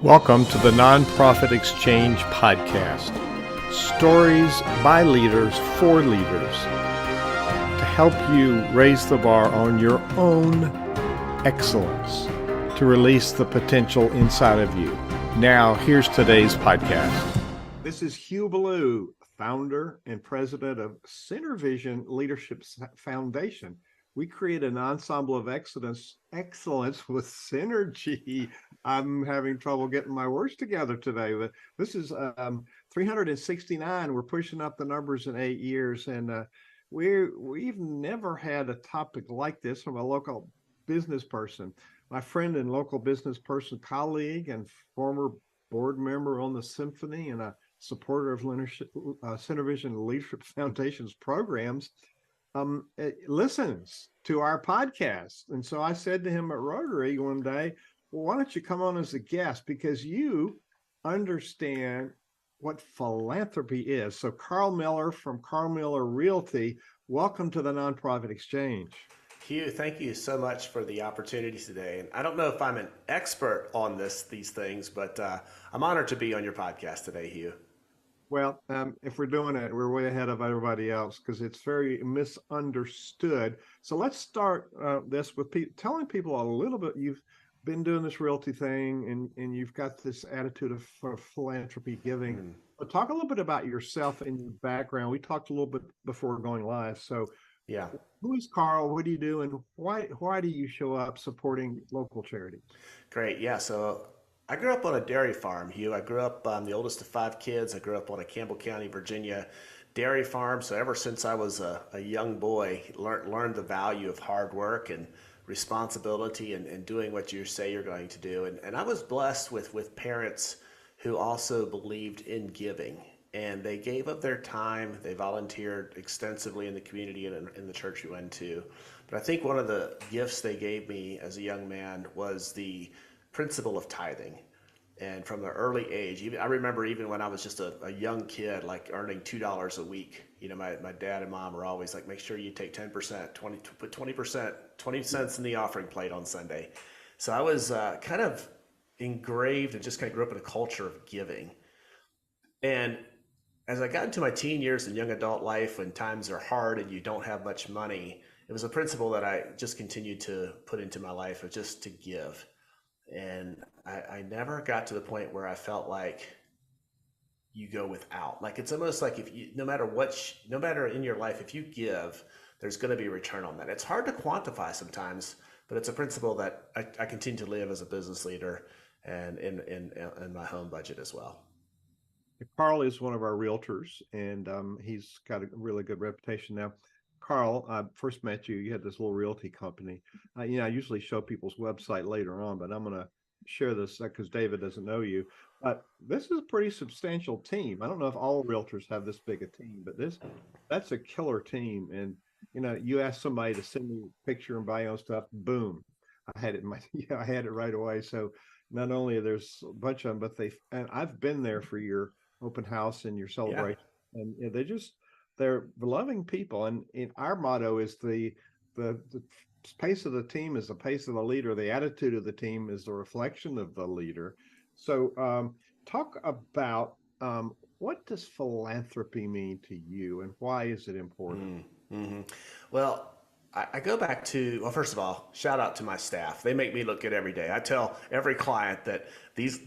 Welcome to the Nonprofit Exchange Podcast. Stories by leaders for leaders to help you raise the bar on your own excellence, to release the potential inside of you. Now, here's today's podcast. This is Hugh Ballou, founder and president of Center Vision Leadership Foundation. We create an ensemble of excellence with synergy. I'm having trouble getting my words together today, but this is 369. We're pushing up the numbers in 8 years, and we've never had a topic like this from a local business person. My friend and local business person, colleague, and former board member on the Symphony and a supporter of Center Vision Leadership Foundation's programs, listens to our podcast. And so I said to him at Rotary one day, well, why don't you come on as a guest? Because you understand what philanthropy is. So Karl Miller from Karl Miller Realty, welcome to the Nonprofit Exchange. Hugh, thank you so much for the opportunity today. And I don't know if I'm an expert on these things, but I'm honored to be on your podcast today, Hugh. Well, if we're doing it, we're way ahead of everybody else because it's very misunderstood. So let's start this with telling people a little bit. You've been doing this realty thing and you've got this attitude of philanthropy giving. Mm-hmm. But talk a little bit about yourself and your background. We talked a little bit before going live. So yeah, who is Karl? What do you do? And why do you show up supporting local charities? Great. Yeah. So I grew up on a dairy farm, Hugh. I grew up, I'm the oldest of 5 kids. I grew up on a Campbell County, Virginia dairy farm. So ever since I was a young boy, learned the value of hard work and responsibility and doing what you say you're going to do. And I was blessed with parents who also believed in giving. And they gave up their time. They volunteered extensively in the community and in the church we went to. But I think one of the gifts they gave me as a young man was the principle of tithing. And from the early age, I remember even when I was just a young kid, like earning $2 a week, you know, my dad and mom were always like, make sure you take 10%, put 20%, 20 cents in the offering plate on Sunday. So I was kind of engraved and just kind of grew up in a culture of giving. And as I got into my teen years and young adult life, when times are hard and you don't have much money, it was a principle that I just continued to put into my life of just to give. And I never got to the point where I felt like you go without. Like it's almost like if you, no matter in your life, if you give, there's going to be a return on that. It's hard to quantify sometimes, but it's a principle that I continue to live as a business leader and in my home budget as well. Karl is one of our realtors, and he's got a really good reputation now. Karl, I first met you. You had this little realty company. I usually show people's website later on, but I'm going to share this because David doesn't know you. But this is a pretty substantial team. I don't know if all realtors have this big a team, but that's a killer team. And you ask somebody to send me a picture and bio stuff, boom, I had it. I had it right away. So not only there's a bunch of them, but and I've been there for your open house and your celebration, and they're loving people. And our motto is the pace of the team is the pace of the leader. The attitude of the team is the reflection of the leader. So talk about what does philanthropy mean to you and why is it important? Mm-hmm. Well, I go back to, well, first of all, shout out to my staff. They make me look good every day. I tell every client that these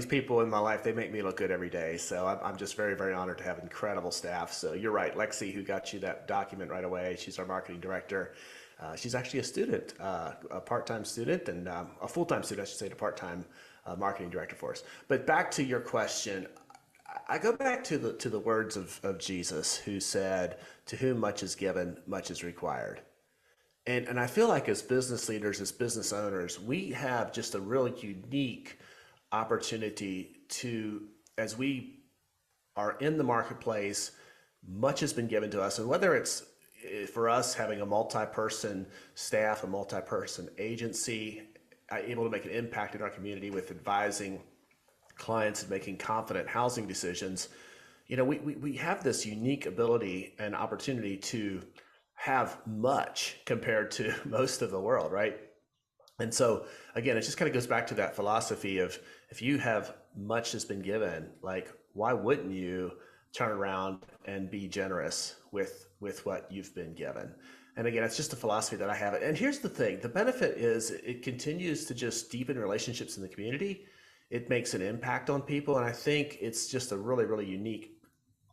people in my life, they make me look good every day. So I'm just very, very honored to have incredible staff. So you're right, Lexi, who got you that document right away. She's our marketing director. She's actually a student, a part-time student, and a full-time student, I should say, a part-time marketing director for us. But back to your question, I go back to the words of Jesus, who said, "To whom much is given, much is required." And I feel like as business leaders, as business owners, we have just a really unique opportunity to, as we are in the marketplace, much has been given to us. And whether it's for us having a multi-person staff, a multi-person agency, able to make an impact in our community with advising clients and making confident housing decisions, we have this unique ability and opportunity to have much compared to most of the world, right? And so again, it just kind of goes back to that philosophy of, if you have much has been given, like, why wouldn't you turn around and be generous with what you've been given? And again, it's just a philosophy that I have. And here's the thing, the benefit is it continues to just deepen relationships in the community. It makes an impact on people. And I think it's just a really, really unique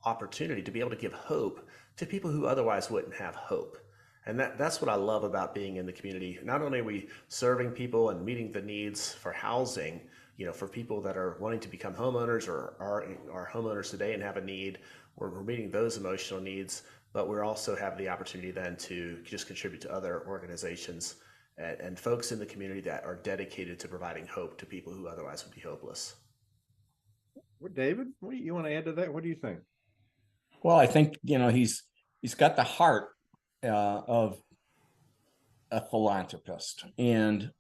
opportunity to be able to give hope to people who otherwise wouldn't have hope. And that's what I love about being in the community. Not only are we serving people and meeting the needs for housing, for people that are wanting to become homeowners or are homeowners today and have a need, we're meeting those emotional needs, but we also have the opportunity then to just contribute to other organizations and folks in the community that are dedicated to providing hope to people who otherwise would be hopeless. Well, David, what you want to add to that? What do you think? Well, I think, he's got the heart of a philanthropist. And,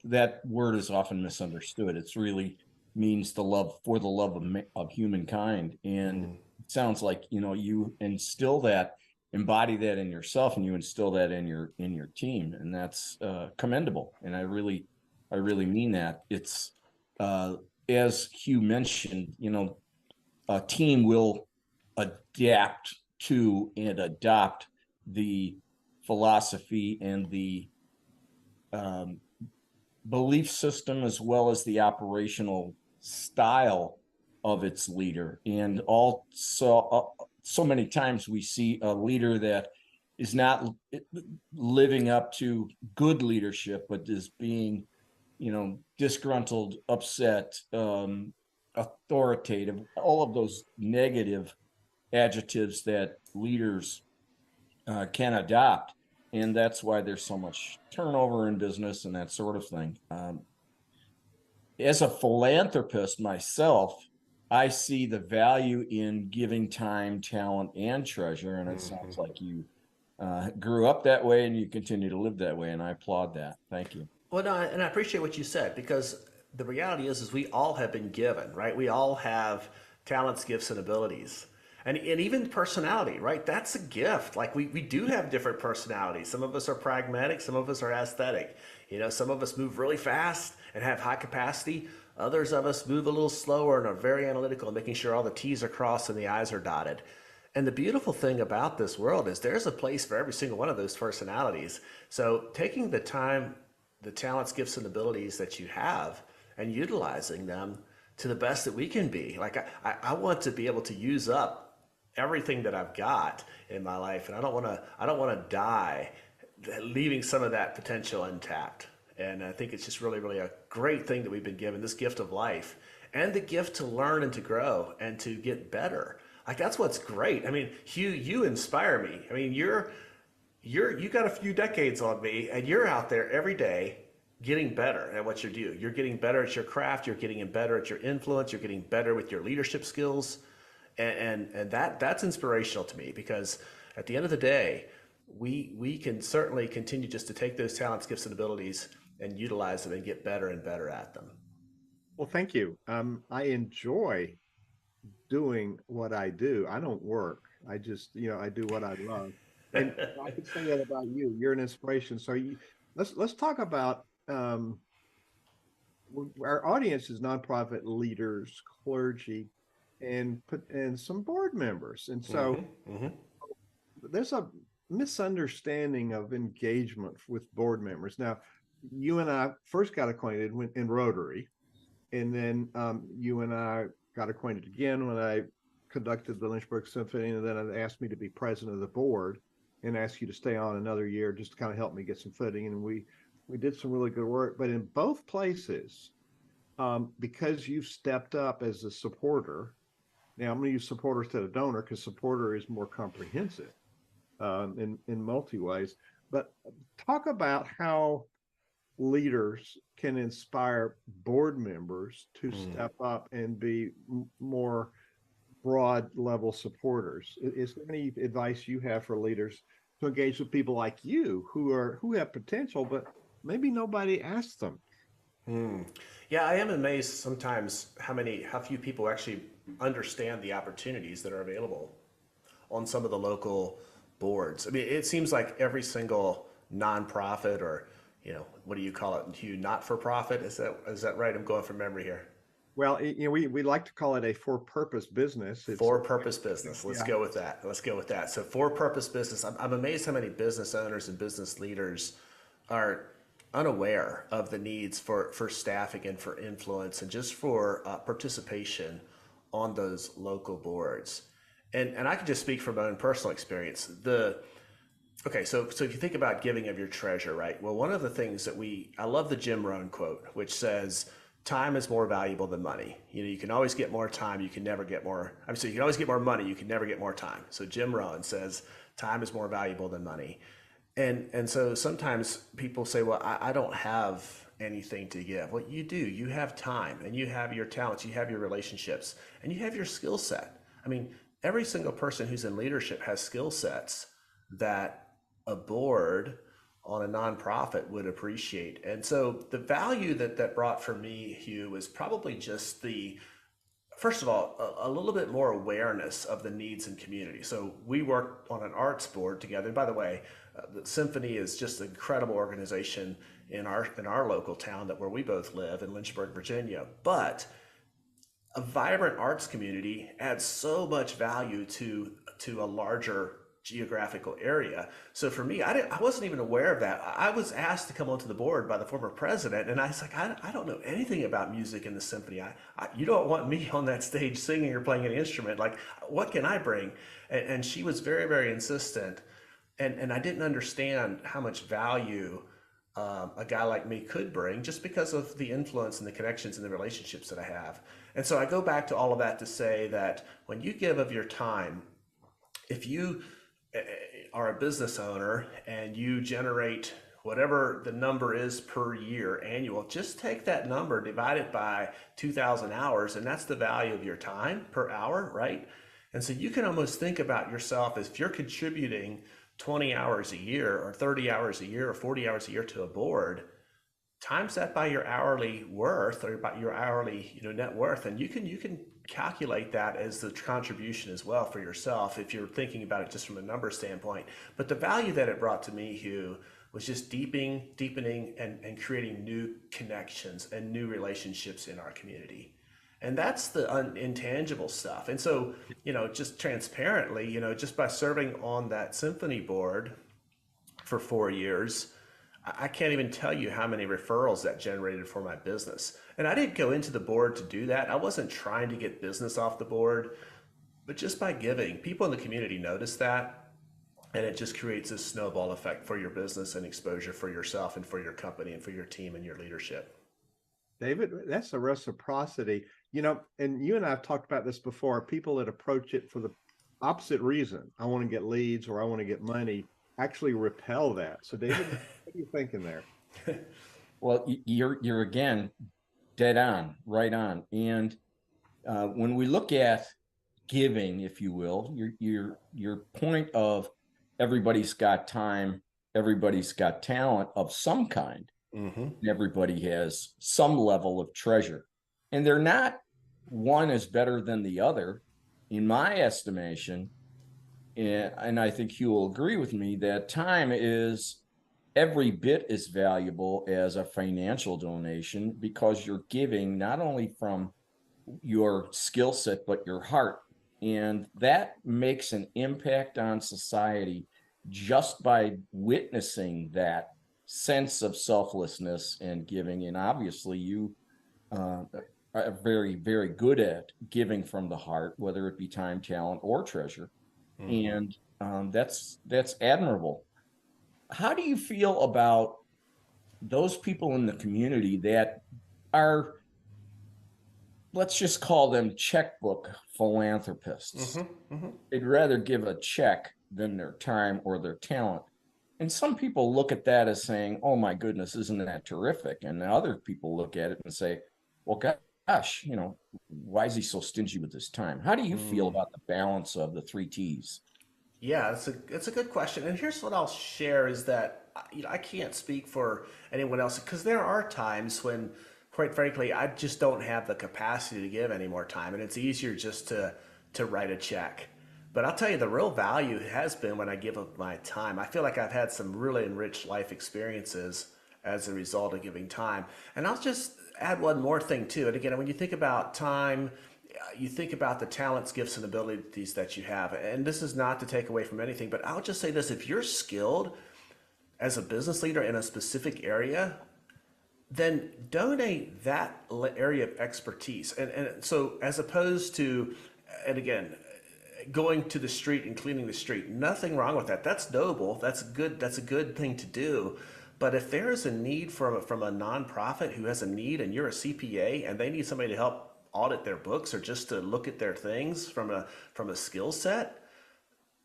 that word is often misunderstood. It's really means the love for the love of humankind. And it sounds like, you instill that, embody that in yourself, and you instill that in your team. And that's commendable. And I really mean that. It's as Hugh mentioned, a team will adapt to and adopt the philosophy and the belief system, as well as the operational style of its leader. And also, so many times we see a leader that is not living up to good leadership, but is being, disgruntled, upset, authoritative, all of those negative adjectives that leaders can adopt. And that's why there's so much turnover in business and that sort of thing. As a philanthropist myself, I see the value in giving time, talent, and treasure. And it sounds like you grew up that way and you continue to live that way. And I applaud that. Thank you. Well, no, and I appreciate what you said, because the reality is we all have been given, right? We all have talents, gifts, and abilities. And even personality, right? That's a gift. Like we do have different personalities. Some of us are pragmatic, some of us are aesthetic. Some of us move really fast and have high capacity. Others of us move a little slower and are very analytical, making sure all the T's are crossed and the I's are dotted. And the beautiful thing about this world is there's a place for every single one of those personalities. So taking the time, the talents, gifts, and abilities that you have and utilizing them to the best that we can be. Like I want to be able to use up everything that I've got in my life, and I don't want to die leaving some of that potential intact. And I think it's just really, really a great thing that we've been given, this gift of life and the gift to learn and to grow and to get better. Like that's what's great. I mean, Hugh, you inspire me. I mean, you got a few decades on me, and you're out there every day getting better at what you do. You're getting better at your craft. You're getting better at your influence. You're getting better with your leadership skills. And that's inspirational to me, because at the end of the day, we can certainly continue just to take those talents, gifts, and abilities and utilize them and get better and better at them. Well, thank you. I enjoy doing what I do. I don't work. I just, I do what I love. And I could say that about you. You're an inspiration. So let's talk about our audience is nonprofit leaders, clergy, and some board members. And so there's a misunderstanding of engagement with board members. Now, you and I first got acquainted in Rotary, and then you and I got acquainted again when I conducted the Lynchburg Symphony, and then it asked me to be president of the board and asked you to stay on another year just to kind of help me get some footing. And we did some really good work. But in both places, because you've stepped up as a supporter, now I'm going to use supporter instead of donor because supporter is more comprehensive in multi ways. But talk about how leaders can inspire board members to step up and be more broad level supporters. Is there any advice you have for leaders to engage with people like you who have potential, but maybe nobody asks them? Yeah, I am amazed sometimes how few people actually understand the opportunities that are available on some of the local boards. I mean, it seems like every single nonprofit or what do you call it, Hugh? Not for profit? Is that right? I'm going from memory here. Well, we like to call it a for-purpose business. For purpose business. Let's yeah. go with that. Let's go with that. So for purpose business, I'm amazed how many business owners and business leaders are unaware of the needs for staffing and for influence and just for participation on those local boards. And I can just speak from my own personal experience. Okay, so if you think about giving of your treasure, right? Well, one of the things I love the Jim Rohn quote, which says, time is more valuable than money. You can always get more time. You can never get more. You can always get more money. You can never get more time. So Jim Rohn says time is more valuable than money. And so sometimes people say, well, I don't have anything to give. Well, you do. You have time, and you have your talents, you have your relationships, and you have your skill set. Every single person who's in leadership has skill sets that a board on a nonprofit would appreciate. And so the value that brought for me, Hugh, was probably just first of all, a little bit more awareness of the needs in community. So we work on an arts board together. And by the way, the Symphony is just an incredible organization in our local town where we both live in Lynchburg, Virginia. But a vibrant arts community adds so much value to a larger geographical area. So for me, I wasn't even aware of that. I was asked to come onto the board by the former president, and I was like, I don't know anything about music in the symphony. You don't want me on that stage singing or playing an instrument. Like, what can I bring? And she was very, very insistent, and I didn't understand how much value a guy like me could bring just because of the influence and the connections and the relationships that I have. And so I go back to all of that to say that when you give of your time, if you are a business owner and you generate whatever the number is per year annual, just take that number, divide it by 2,000 hours, and that's the value of your time per hour, right? And so you can almost think about yourself as if you're contributing 20 hours a year or 30 hours a year or 40 hours a year to a board, times that by your hourly worth or by your hourly net worth, and you can calculate that as the contribution as well for yourself if you're thinking about it just from a number standpoint. But the value that it brought to me, Hugh, was just deepening and creating new connections and new relationships in our community. And that's the intangible stuff. And so, just transparently, just by serving on that symphony board for 4 years, I can't even tell you how many referrals that generated for my business. And I didn't go into the board to do that. I wasn't trying to get business off the board, but just by giving, people in the community notice that, and it just creates this snowball effect for your business and exposure for yourself and for your company and for your team and your leadership. David, that's a reciprocity, and you and I have talked about this before. People that approach it for the opposite reason, I want to get leads or I want to get money, actually repel that. So David, what are you thinking there? Well, you're again dead on, right on. And when we look at giving, if you will, your point of everybody's got time, everybody's got talent of some kind. Mm-hmm. Everybody has some level of treasure, and they're not one is better than the other, in my estimation. And I think you will agree with me that time is every bit as valuable as a financial donation, because you're giving not only from your skill set, but your heart. And that makes an impact on society just by witnessing that sense of selflessness and giving. And obviously you are very, very good at giving from the heart, whether it be time, talent, or treasure. Mm-hmm. And that's admirable. How do you feel about those people in the community that are, let's just call them checkbook philanthropists? Mm-hmm, mm-hmm. They'd rather give a check than their time or their talent. And some people look at that as saying, oh my goodness, isn't that terrific? And other people look at it and say, well, gosh, why is he so stingy with his time? How do you feel about the balance of the 3 T's? Yeah, it's a good question. And here's what I'll share is that I can't speak for anyone else, because there are times when, quite frankly, I just don't have the capacity to give any more time, and it's easier just to write a check. But I'll tell you, the real value has been when I give up my time. I feel like I've had some really enriched life experiences as a result of giving time. And I'll just add one more thing too. And again, when you think about time, you think about the talents, gifts, and abilities that you have. And this is not to take away from anything, but I'll just say this: if you're skilled as a business leader in a specific area, then donate that area of expertise. And so, as opposed to, and again, going to the street and cleaning the street, nothing wrong with that. That's noble. That's good. That's a good thing to do. But if there is a need from a nonprofit who has a need, and you're a CPA and they need somebody to help audit their books or just to look at their things from a skill set,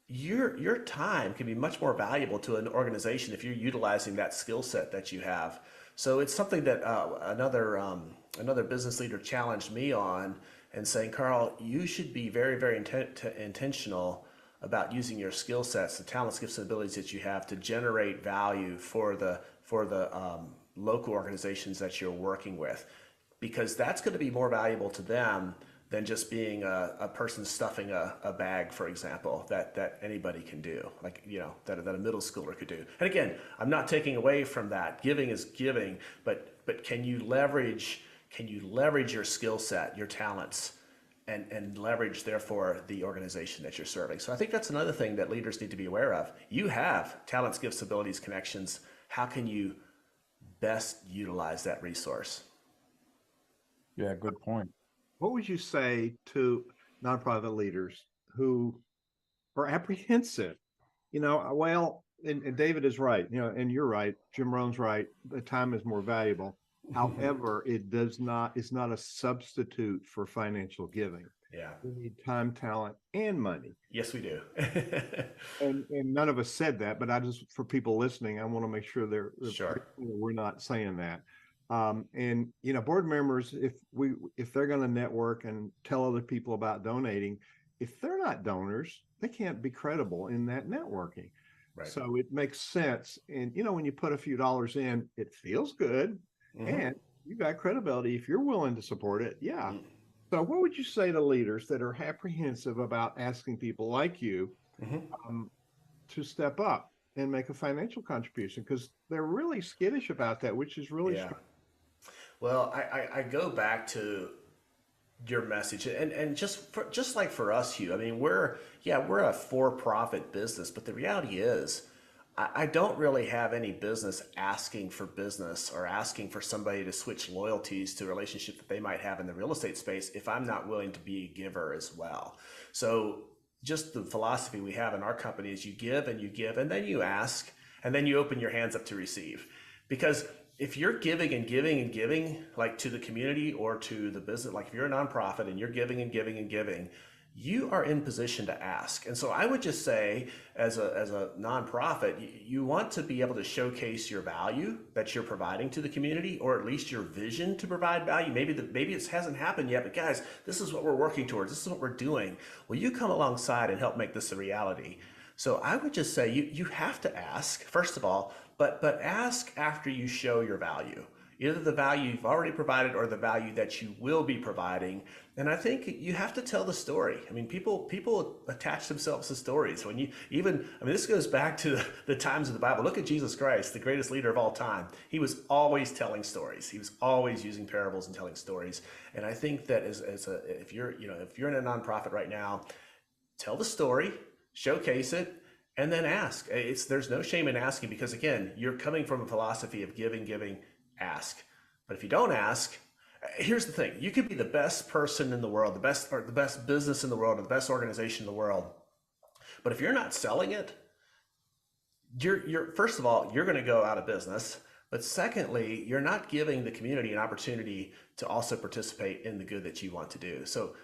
your time can be much more valuable to an organization if you're utilizing that skill set that you have. So it's something that another business leader challenged me on, and saying, Karl, you should be very, very intentional about using your skill sets, the talents, gifts, and abilities that you have to generate value for the local organizations that you're working with, because that's going to be more valuable to them than just being a person stuffing a bag, for example, that anybody can do, like, that a middle schooler could do. And again, I'm not taking away from that. Giving is giving, but can you leverage your skill set, your talents, and leverage, therefore, the organization that you're serving? So I think that's another thing that leaders need to be aware of. You have talents, gifts, abilities, connections. How can you best utilize that resource? Yeah, good point. What would you say to nonprofit leaders who are apprehensive? And David is right, and you're right. Jim Rohn's right. The time is more valuable. However, it's not a substitute for financial giving. Yeah. We need time, talent, and money. Yes, we do. and none of us said that, but for people listening, I want to make sure Sure. we're not saying that. And board members, if they're going to network and tell other people about donating, if they're not donors, they can't be credible in that networking. Right. So it makes sense. And when you put a few dollars in, it feels good, and you got credibility if you're willing to support it. Yeah. So what would you say to leaders that are apprehensive about asking people like you to step up and make a financial contribution, because they're really skittish about that, which is really strange. Well, I go back to your message, and just like for us, Hugh, I mean, we're a for-profit business, but the reality is, I don't really have any business asking for business or asking for somebody to switch loyalties to a relationship that they might have in the real estate space if I'm not willing to be a giver as well. So just the philosophy we have in our company is you give, and then you ask, and then you open your hands up to receive. Because if you're giving and giving and giving, like to the community or to the business, like if you're a nonprofit and you're giving and giving and giving, you are in position to ask. And so I would just say, as a nonprofit, you want to be able to showcase your value that you're providing to the community, or at least your vision to provide value. Maybe it hasn't happened yet, but guys, this is what we're working towards. This is what we're doing. Will you come alongside and help make this a reality? So I would just say you have to ask, first of all, but ask after you show your value, either the value you've already provided or the value that you will be providing. And I think you have to tell the story. I mean, people attach themselves to stories. This goes back to the times of the Bible. Look at Jesus Christ, the greatest leader of all time. He was always telling stories. He was always using parables and telling stories. And I think that if you're in a nonprofit right now, tell the story, showcase it, and then ask. There's no shame in asking, because again, you're coming from a philosophy of giving, ask. But if you don't ask, here's the thing: you could be the best person in the world, the best business in the world, or the best organization in the world. But if you're not selling it, you're first of all, you're going to go out of business. But secondly, you're not giving the community an opportunity to also participate in the good that you want to do. So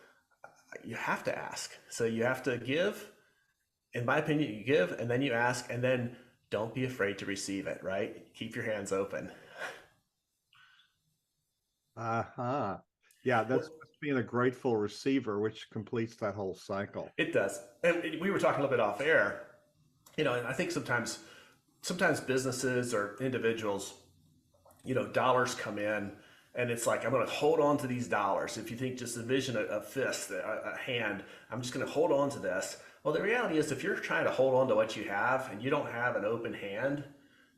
you have to ask. So you have to give. In my opinion, you give, and then you ask, and then don't be afraid to receive it, right? Keep your hands open. Yeah, that's being a grateful receiver, which completes that whole cycle. It does. And we were talking a little bit off air, and I think sometimes businesses or individuals, dollars come in, and it's like, I'm going to hold on to these dollars. If you think, just envision a fist, a hand, I'm just going to hold on to this. Well, the reality is, if you're trying to hold on to what you have and you don't have an open hand,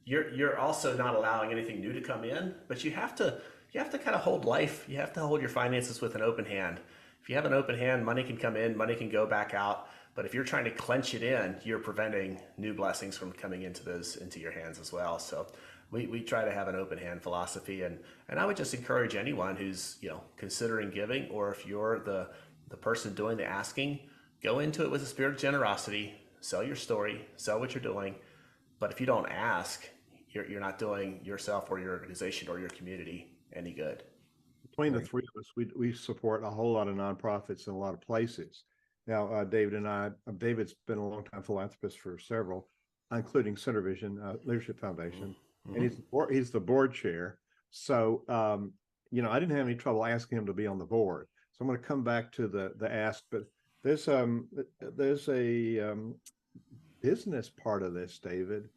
you're also not allowing anything new to come in, but you have to kind of hold life. You have to hold your finances with an open hand. If you have an open hand, money can come in, money can go back out. But if you're trying to clench it in, you're preventing new blessings from coming into your hands as well. So we try to have an open hand philosophy, and I would just encourage anyone who's considering giving, or if you're the person doing the asking, go into it with a spirit of generosity. Sell your story, sell what you're doing. But if you don't ask, you're not doing yourself or your organization or your community any good. Between the three of us, we support a whole lot of nonprofits in a lot of places. Now, David and I, David's been a long time philanthropist for several, including Center Vision Leadership Foundation, and he's the board chair. So, I didn't have any trouble asking him to be on the board. So I'm going to come back to the ask, but there's a business part of this, David,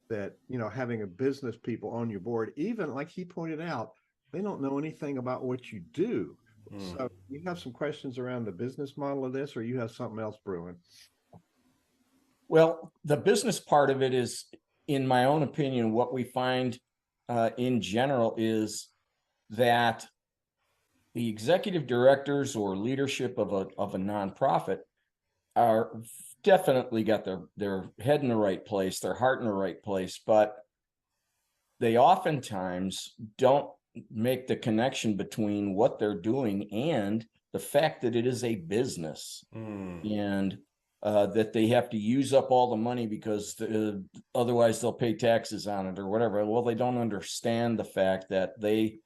that having a business people on your board, even like he pointed out, they don't know anything about what you do. So you have some questions around the business model of this, or you have something else brewing? Well, the business part of it is, in my own opinion, what we find in general is that the executive directors or leadership of a nonprofit are definitely got their head in the right place, their heart in the right place, but they oftentimes don't make the connection between what they're doing and the fact that it is a business, and that they have to use up all the money because otherwise they'll pay taxes on it or whatever. Well, they don't understand the fact that they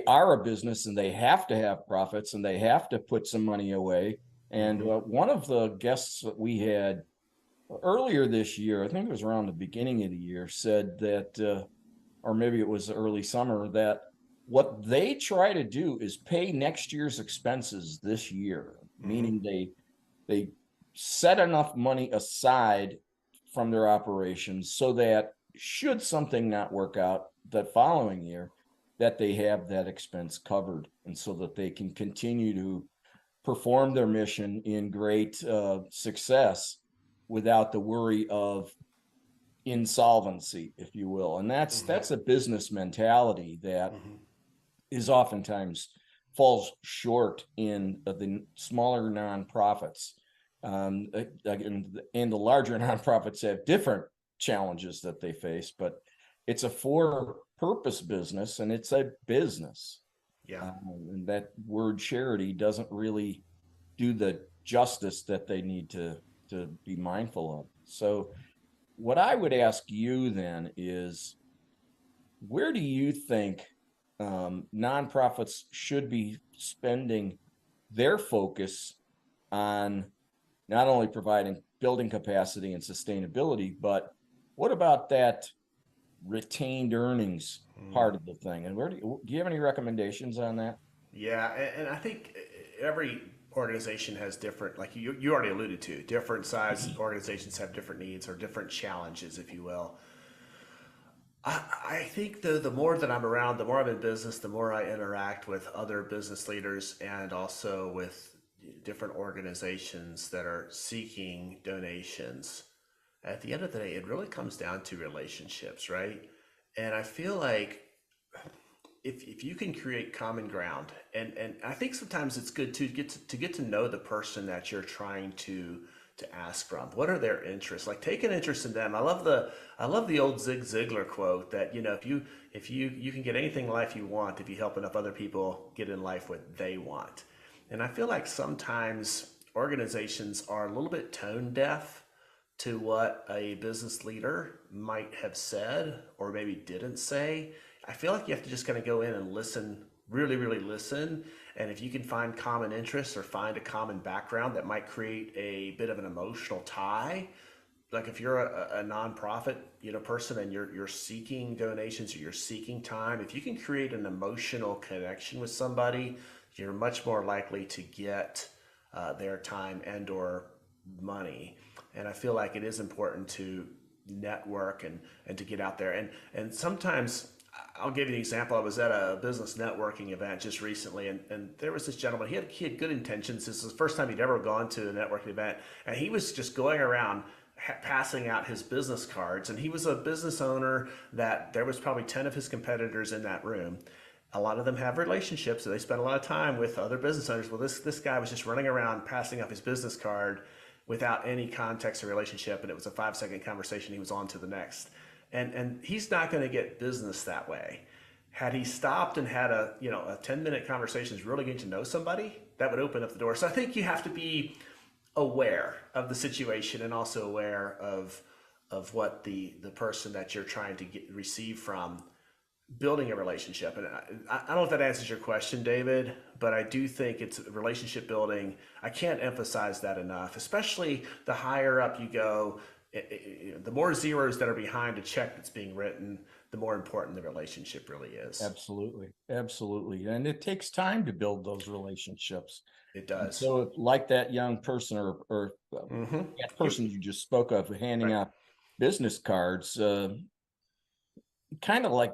are a business and they have to have profits and they have to put some money away. And one of the guests that we had earlier this year, I think it was around the beginning of the year, said that, or maybe it was early summer, that what they try to do is pay next year's expenses this year, meaning they set enough money aside from their operations so that should something not work out that following year, that they have that expense covered, and so that they can continue to perform their mission in great success without the worry of insolvency, if you will. And that's a business mentality that is oftentimes falls short in the smaller nonprofits. And the larger nonprofits have different challenges that they face, but it's a for-purpose business, and it's a business. Yeah. And that word charity doesn't really do the justice that they need to be mindful of. So what I would ask you then is, where do you think nonprofits should be spending their focus on not only providing building capacity and sustainability, but what about that retained earnings part of the thing? And do you have any recommendations on that? Yeah, and I think every organization has different, like you already alluded to, different size organizations have different needs or different challenges, if you will. I think the more that I'm around, the more I'm in business, the more I interact with other business leaders and also with different organizations that are seeking donations. At the end of the day, it really comes down to relationships, right? And I feel like if you can create common ground, and I think sometimes it's good to get to know the person that you're trying to ask from. What are their interests? Like, take an interest in them. I love the old Zig Ziglar quote that if you can get anything in life you want if you help enough other people get in life what they want. And I feel like sometimes organizations are a little bit tone deaf to what a business leader might have said or maybe didn't say. I feel like you have to just kind of go in and listen, really, really listen. And if you can find common interests or find a common background that might create a bit of an emotional tie, like if you're a nonprofit, person and you're seeking donations or you're seeking time, if you can create an emotional connection with somebody, you're much more likely to get their time and or money. And I feel like it is important to network and to get out there. And sometimes, I'll give you an example. I was at a business networking event just recently, and there was this gentleman. He had good intentions. This was the first time he'd ever gone to a networking event, and he was just going around passing out his business cards, and he was a business owner that there was probably 10 of his competitors in that room. A lot of them have relationships, so they spend a lot of time with other business owners. Well, this guy was just running around passing up his business card without any context or relationship, and it was a 5-second conversation. He was on to the next, and he's not going to get business that way. Had he stopped and had a 10-minute conversation, is really getting to know somebody, that would open up the door. So I think you have to be aware of the situation and also aware of what the person that you're trying to receive from, building a relationship. And I don't know if that answers your question, David, but I do think it's relationship building. I can't emphasize that enough, especially the higher up you go. The more zeros that are behind a check that's being written, the more important the relationship really is. Absolutely. Absolutely. And it takes time to build those relationships. It does. And so like that young person or that person you just spoke of handing out business cards, kind of like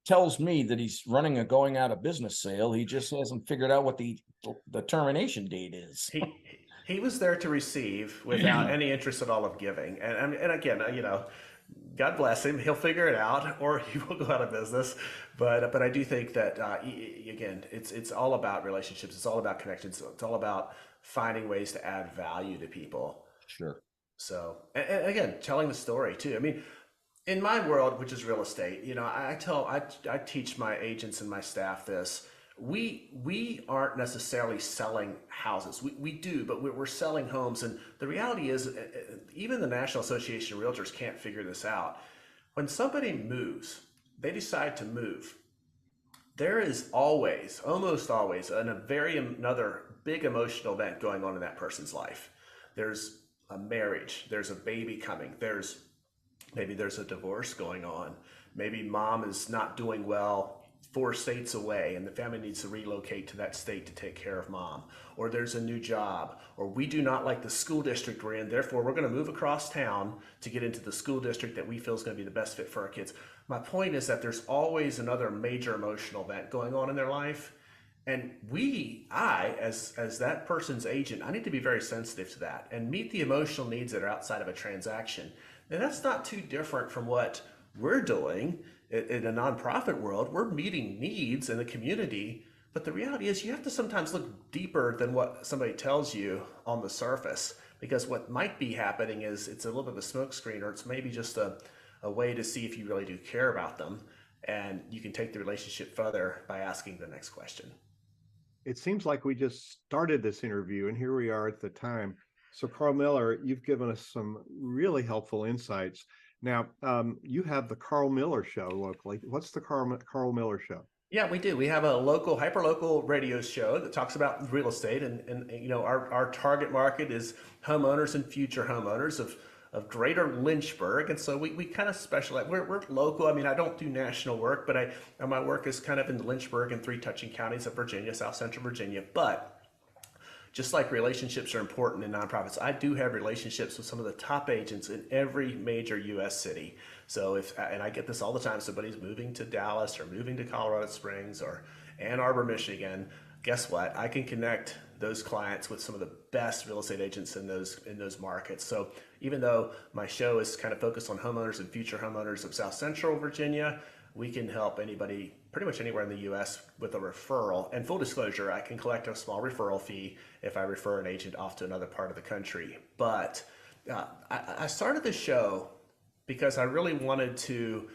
tells me that he's running a going out of business sale. He just hasn't figured out what the termination date is. He was there to receive without any interest at all of giving. And again, God bless him. He'll figure it out, or he will go out of business. But I do think that again, it's all about relationships. It's all about connections. It's all about finding ways to add value to people. Sure. So, and again, telling the story too. I mean, in my world, which is real estate, I teach my agents and my staff this. We aren't necessarily selling houses. We do, but we're selling homes. And the reality is, even the National Association of Realtors can't figure this out. When somebody moves, they decide to move. There is always, almost always, another big emotional event going on in that person's life. There's a marriage. There's a baby coming. Maybe there's a divorce going on. Maybe mom is not doing well 4 states away and the family needs to relocate to that state to take care of mom. Or there's a new job. Or we do not like the school district we're in, therefore we're going to move across town to get into the school district that we feel is going to be the best fit for our kids. My point is that there's always another major emotional event going on in their life. And I, as that person's agent, I need to be very sensitive to that and meet the emotional needs that are outside of a transaction. And that's not too different from what we're doing in a nonprofit world. We're meeting needs in the community, but the reality is you have to sometimes look deeper than what somebody tells you on the surface, because what might be happening is it's a little bit of a smokescreen, or it's maybe just a way to see if you really do care about them. And you can take the relationship further by asking the next question. It seems like we just started this interview and here we are at the time. So Karl Miller, you've given us some really helpful insights. Now, you have the Karl Miller Show locally. What's the Karl Miller Show? Yeah, we do. We have a hyper-local radio show that talks about real estate, and our target market is homeowners and future homeowners of greater Lynchburg, and so we kind of specialize. We're local. I mean, I don't do national work, but my work is kind of in Lynchburg and 3 touching counties of Virginia, South Central Virginia. But just like relationships are important in nonprofits, I do have relationships with some of the top agents in every major U.S. city. So and I get this all the time, somebody's moving to Dallas or moving to Colorado Springs or Ann Arbor, Michigan, guess what? I can connect those clients with some of the best real estate agents in those markets. So even though my show is kind of focused on homeowners and future homeowners of South Central Virginia, we can help anybody pretty much anywhere in the U.S. with a referral. And full disclosure, I can collect a small referral fee if I refer an agent off to another part of the country. But I started the show because I really wanted to,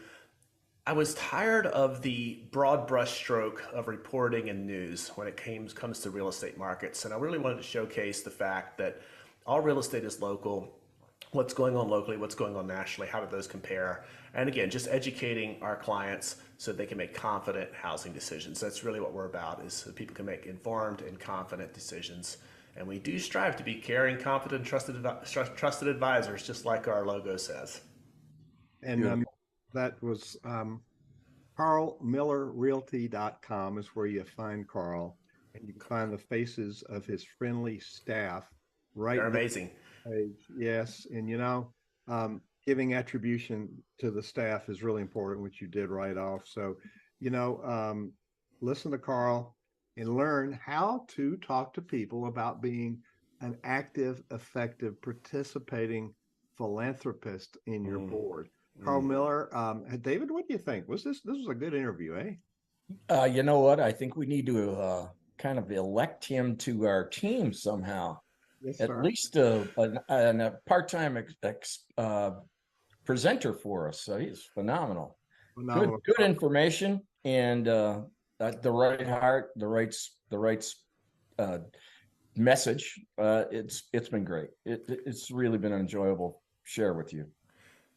I was tired of the broad brushstroke of reporting and news when it comes to real estate markets. And I really wanted to showcase the fact that all real estate is local. What's going on locally, what's going on nationally, how do those compare? And again, just educating our clients so they can make confident housing decisions. That's really what we're about, is so people can make informed and confident decisions. And we do strive to be caring, confident, trusted advisors, just like our logo says. And that was KarlMillerRealty.com is where you find Karl, and you can find the faces of his friendly staff right. They're amazing. Yes, and giving attribution to the staff is really important, which you did right off. So, listen to Karl and learn how to talk to people about being an active, effective, participating philanthropist in your board. Karl Miller, David, what do you think? This was a good interview, eh? You know what? I think we need to kind of elect him to our team somehow. Yes, At sir. least a part-time presenter for us. So he's phenomenal. Phenomenal. Good information, and the right heart, the right message. It's been great. It's really been an enjoyable share with you.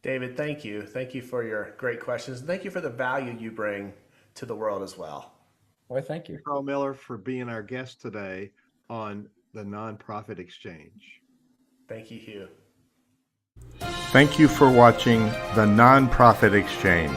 David, thank you. Thank you for your great questions. And thank you for the value you bring to the world as well. Well, thank you. Karl Miller for being our guest today on the Nonprofit Exchange. Thank you, Hugh. Thank you for watching the Nonprofit Exchange.